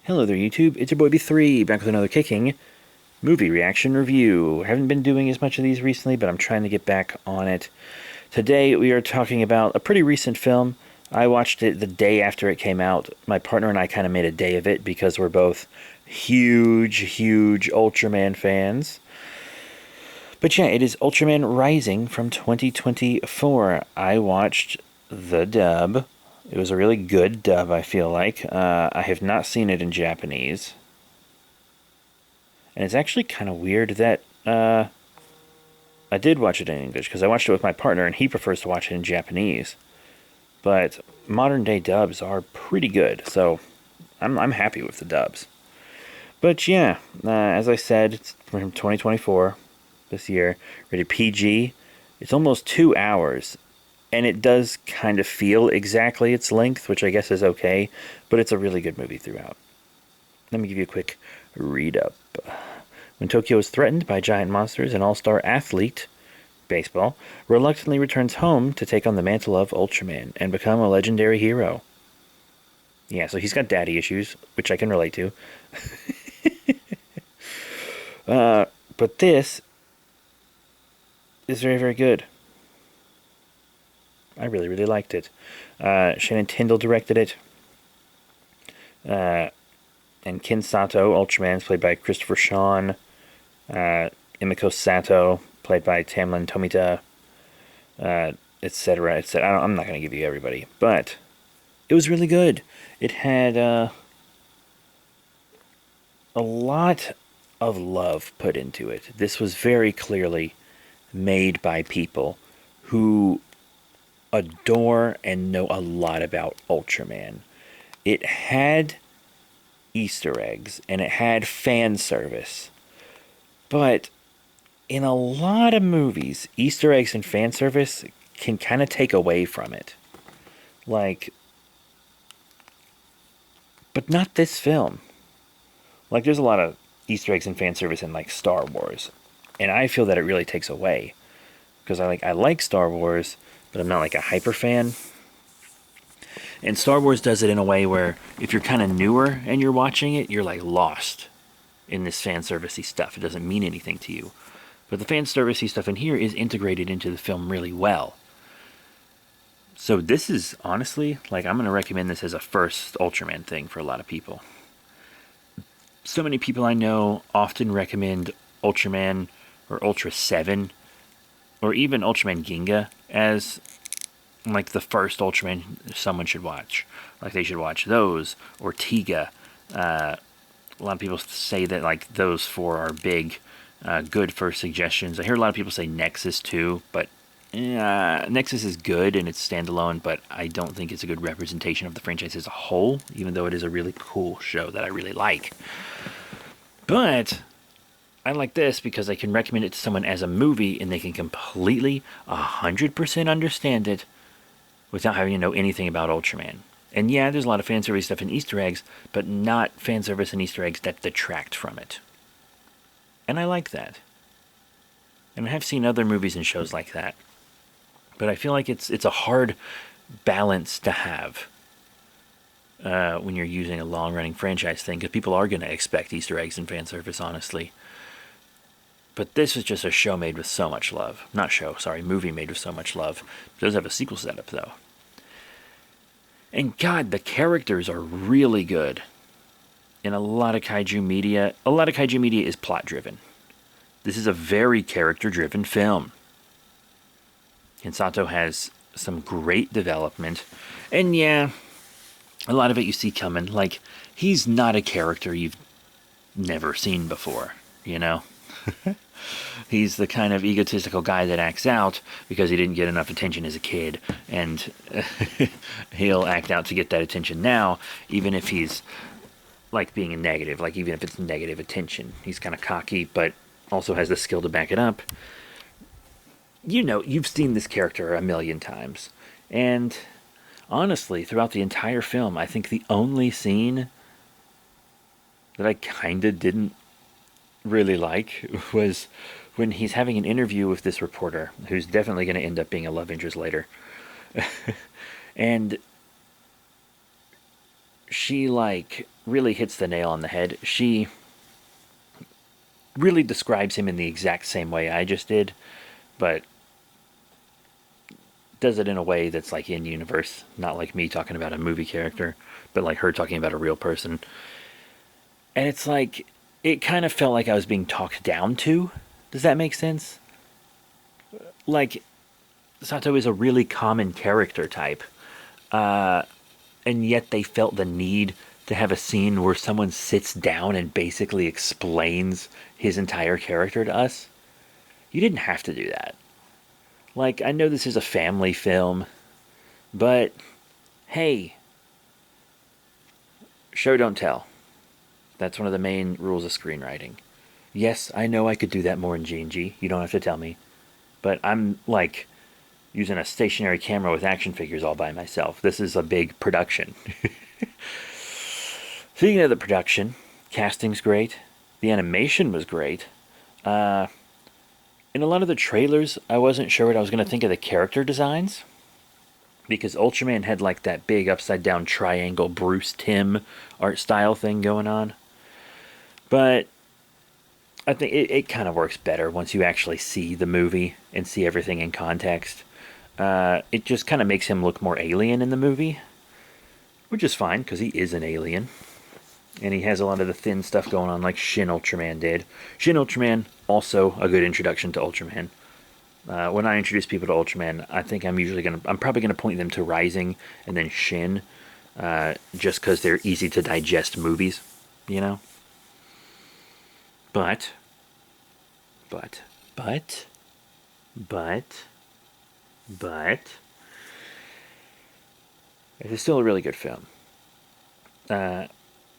Hello there, YouTube. It's your boy B3, back with another kicking movie reaction review. Haven't been doing as much of these recently, but I'm trying to get back on it. Today, we are talking about a pretty recent film. I watched it the day after it came out. My partner and I kind of made a day of it because we're both huge Ultraman fans. But yeah, it is Ultraman Rising from 2024. I watched the dub. It was a really good dub, I feel like. I have not seen it in Japanese. And it's actually kind of weird that I did watch it in English, because I watched it with my partner and he prefers to watch it in Japanese. But modern day dubs are pretty good, so I'm happy with the dubs. But yeah, as I said, it's from 2024, this year, rated PG. It's almost 2 hours, and it does kind of feel exactly its length, which I guess is okay, but it's a really good movie throughout. Let me give you a quick read up. When Tokyo is threatened by giant monsters, an all-star athlete, baseball, reluctantly returns home to take on the mantle of Ultraman and become a legendary hero. Yeah, so he's got daddy issues, which I can relate to. But this is very good. I really liked it. Shannon Tyndall directed it. And Ken Sato, Ultraman, is played by Christopher Sean. Emiko Sato, played by Tamlin Tomita, etc., etc. I'm not going to give you everybody, but it was really good. It had a lot of love put into it. This was very clearly made by people who adore and know a lot about Ultraman. It had Easter eggs and it had fan service. But in a lot of movies, Easter eggs and fan service can kind of take away from it. Like, but not this film. Like, there's a lot of Easter eggs and fan service in, like, Star Wars. And I feel that it really takes away. Because I like Star Wars, but I'm not like a hyper fan. And Star Wars does it in a way where if you're kind of newer and you're watching it, you're like lost in this fan servicey stuff. It doesn't mean anything to you. But the fan servicey stuff in here is integrated into the film really well. So this is honestly, like, I'm going to recommend this as a first Ultraman thing for a lot of people. So many people I know often recommend Ultraman or Ultra 7 or even Ultraman Ginga as like the first Ultraman someone should watch. Like, they should watch those or Tiga. A lot of people say that, like, those four are big, good first suggestions. I hear a lot of people say Nexus too, but Nexus is good and it's standalone, but I don't think it's a good representation of the franchise as a whole, even though it is a really cool show that I really like. But I like this because I can recommend it to someone as a movie and they can completely, 100% understand it without having to know anything about Ultraman. And yeah, there's a lot of fan service stuff and Easter eggs, but not fan service and Easter eggs that detract from it. And I like that. And I have seen other movies and shows like that. But I feel like it's a hard balance to have when you're using a long-running franchise thing, because people are going to expect Easter eggs and fan service, honestly. But this is just a show made with so much love. Not show, sorry, movie made with so much love. It does have a sequel setup, though. And God, the characters are really good. In a lot of kaiju media is plot-driven. This is a very character-driven film. And Sato has some great development. And yeah, a lot of it you see coming. Like, he's not a character you've never seen before, you know? He's the kind of egotistical guy that acts out because he didn't get enough attention as a kid, and he'll act out to get that attention now, even if he's, like, being a negative, like, even if it's negative attention. He's kind of cocky, but also has the skill to back it up. You know, you've seen this character a million times, and honestly, throughout the entire film, I think the only scene that I kind of didn't really like was when he's having an interview with this reporter who's definitely going to end up being a love interest later. And she, like, really hits the nail on the head. She really describes him in the exact same way I just did, but does it in a way that's like in universe, not like me talking about a movie character, but like her talking about a real person. And it's like, it kind of felt like I was being talked down to. Does that make sense? Like, Sato is a really common character type, and yet they felt the need to have a scene where someone sits down and basically explains his entire character to us. You didn't have to do that. Like, I know this is a family film, but hey, show don't tell. That's one of the main rules of screenwriting. Yes, I know I could do that more in G&G. You don't have to tell me. But I'm like using a stationary camera with action figures all by myself. This is a big production. Speaking of the production, casting's great. The animation was great. In a lot of the trailers, I wasn't sure what I was going to think of the character designs. Because Ultraman had like that big upside down triangle Bruce Timm art style thing going on. But I think it kind of works better once you actually see the movie and see everything in context. It just kind of makes him look more alien in the movie, which is fine because he is an alien. And he has a lot of the thin stuff going on like Shin Ultraman did. Shin Ultraman, also a good introduction to Ultraman. When I introduce people to Ultraman, I think I'm probably gonna point them to Rising and then Shin, just because they're easy to digest movies, you know. But, but, but, but, it's still a really good film.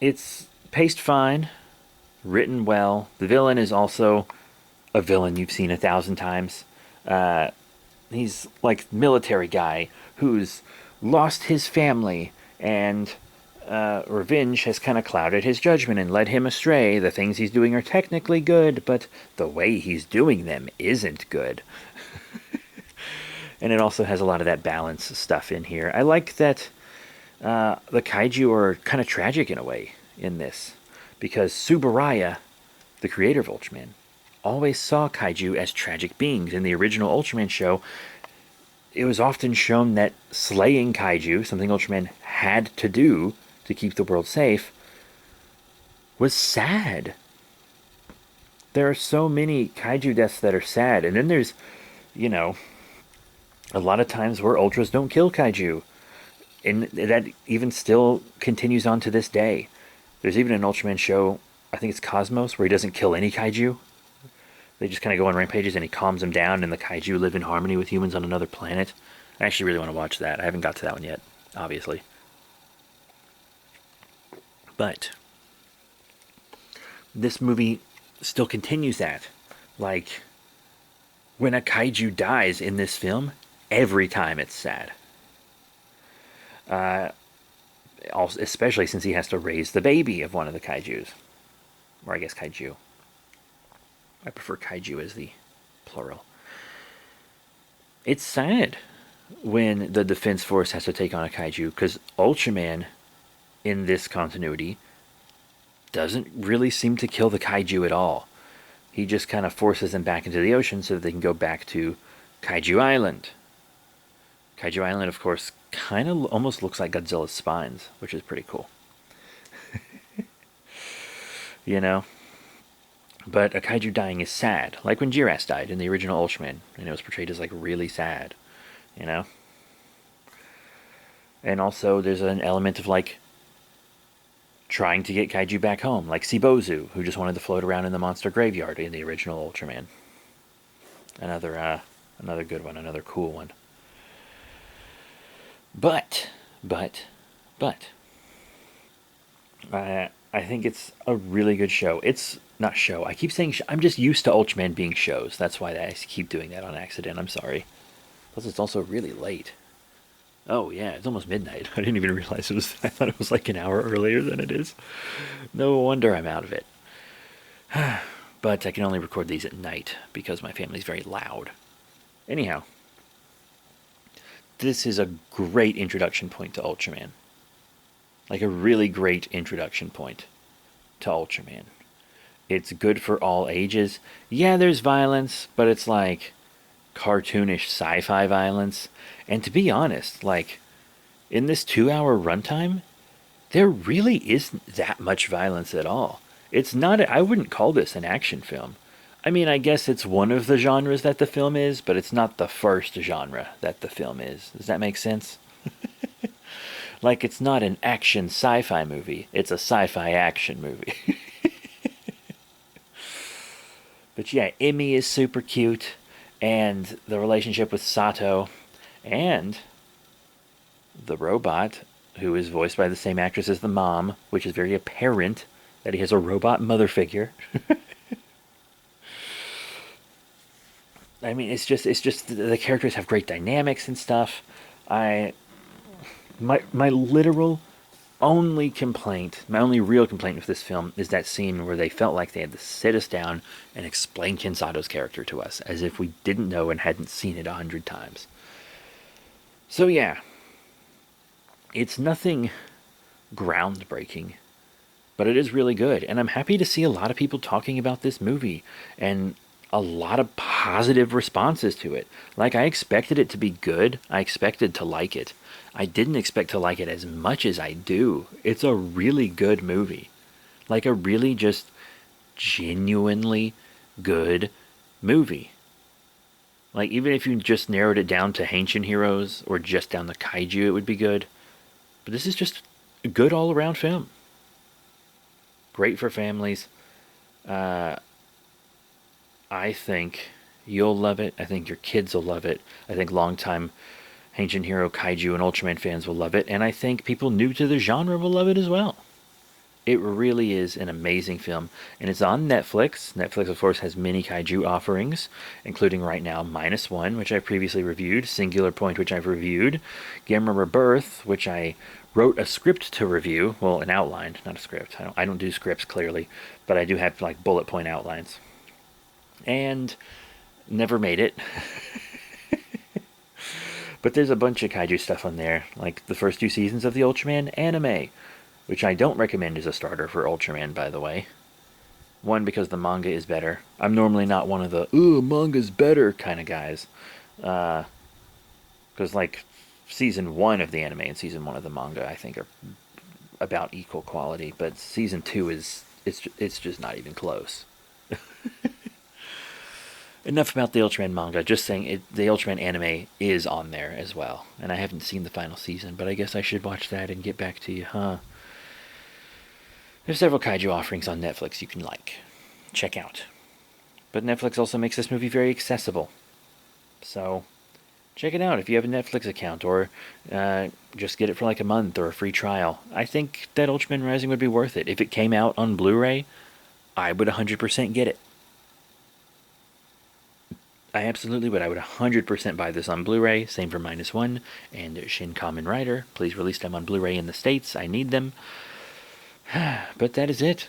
It's paced fine, written well. The villain is also a villain you've seen 1,000 times. He's like military guy who's lost his family, and revenge has kind of clouded his judgment and led him astray. The things he's doing are technically good, but the way he's doing them isn't good. And it also has a lot of that balance stuff in here. I like that the kaiju are kind of tragic in a way in this, because Tsuburaya, the creator of Ultraman, always saw kaiju as tragic beings. In the original Ultraman show, it was often shown that slaying kaiju, something Ultraman had to do to keep the world safe, was sad. There are so many kaiju deaths that are sad, and then there's, you know, a lot of times where ultras don't kill kaiju, and that even still continues on to this day. There's even an Ultraman show, I think it's Cosmos, where he doesn't kill any kaiju. They just kind of go on rampages and he calms them down, and the kaiju live in harmony with humans on another planet. I actually really want to watch that. I haven't got to that one yet, obviously. But this movie still continues that. Like, when a kaiju dies in this film, every time it's sad. Also, especially since he has to raise the baby of one of the kaijus. Or I guess kaiju. I prefer kaiju as the plural. It's sad when the Defense Force has to take on a kaiju, because Ultraman, in this continuity, doesn't really seem to kill the kaiju at all. He just kind of forces them back into the ocean so that they can go back to Kaiju Island. Kaiju Island, of course, kind of almost looks like Godzilla's spines, which is pretty cool. You know? But a kaiju dying is sad, like when Jiras died in the original Ultraman, and it was portrayed as like really sad, you know? And also there's an element of like trying to get kaiju back home, like Sibozu, who just wanted to float around in the monster graveyard in the original Ultraman. Another good one, another cool one. But, I think it's a really good show. It's not show. I keep saying I'm just used to Ultraman being shows. That's why I keep doing that on accident. I'm sorry. Plus, it's also really late. Oh yeah, it's almost midnight. I didn't even realize it was. I thought it was like an hour earlier than it is. No wonder I'm out of it. But I can only record these at night because my family's very loud. Anyhow, this is a great introduction point to Ultraman. Like a really great introduction point to Ultraman. It's good for all ages. Yeah, there's violence, but it's like cartoonish sci-fi violence. And to be honest, like in this 2-hour runtime, there really isn't that much violence at all. It's not, I wouldn't call this an action film. I mean, I guess it's one of the genres that the film is, but it's not the first genre that the film is. Does that make sense? Like, it's not an action sci-fi movie. It's a sci-fi action movie. But yeah, Emmy is super cute, and the relationship with Sato, and the robot, who is voiced by the same actress as the mom, which is very apparent that he has a robot mother figure. I mean, it's just the characters have great dynamics and stuff. My literal only complaint, my only real complaint with this film is that scene where they felt like they had to sit us down and explain Ken Sato's character to us as if we didn't know and hadn't seen it 100 times. So yeah, it's nothing groundbreaking, but it is really good, and I'm happy to see a lot of people talking about this movie and a lot of positive responses to it. Like, I expected it to be good. I expected to like it. I didn't expect to like it as much as I do. It's a really good movie. Like, a really just genuinely good movie. Like, even if you just narrowed it down to ancient heroes or just down to kaiju, it would be good. But this is just a good all-around film. Great for families. I think you'll love it. I think your kids will love it. I think longtime Ancient Hero, Kaiju, and Ultraman fans will love it. And I think people new to the genre will love it as well. It really is an amazing film. And it's on Netflix. Netflix, of course, has many Kaiju offerings, including right now -1, which I previously reviewed, Singular Point, which I've reviewed, Gamma Rebirth, which I wrote a script to review. Well, an outline, not a script. I don't do scripts, clearly, but I do have like bullet point outlines. And never made it. But there's a bunch of kaiju stuff on there, like the first 2 seasons of the Ultraman anime, which I don't recommend as a starter for Ultraman, by the way. One, because the manga is better. I'm normally not one of the, ooh, manga's better kind of guys. Because, like, season 1 of the anime and season 1 of the manga, I think, are about equal quality. But season 2 it's just not even close. Enough about the Ultraman manga, just saying the Ultraman anime is on there as well. And I haven't seen the final season, but I guess I should watch that and get back to you, huh? There's several kaiju offerings on Netflix you can check out. But Netflix also makes this movie very accessible. So, check it out if you have a Netflix account, or just get it for like a month or a free trial. I think that Ultraman Rising would be worth it. If it came out on Blu-ray, I would 100% get it. I absolutely would. I would 100% buy this on Blu-ray. Same for -1 and Shin Kamen Rider. Please release them on Blu-ray in the States. I need them. But that is it.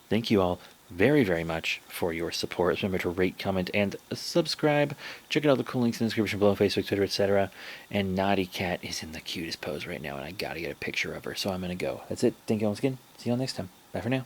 Thank you all very, very much for your support. Remember to rate, comment, and subscribe. Check out all the cool links in the description below, Facebook, Twitter, etc. And Naughty Cat is in the cutest pose right now, and I gotta get a picture of her, so I'm gonna go. That's it. Thank you all once again. See you all next time. Bye for now.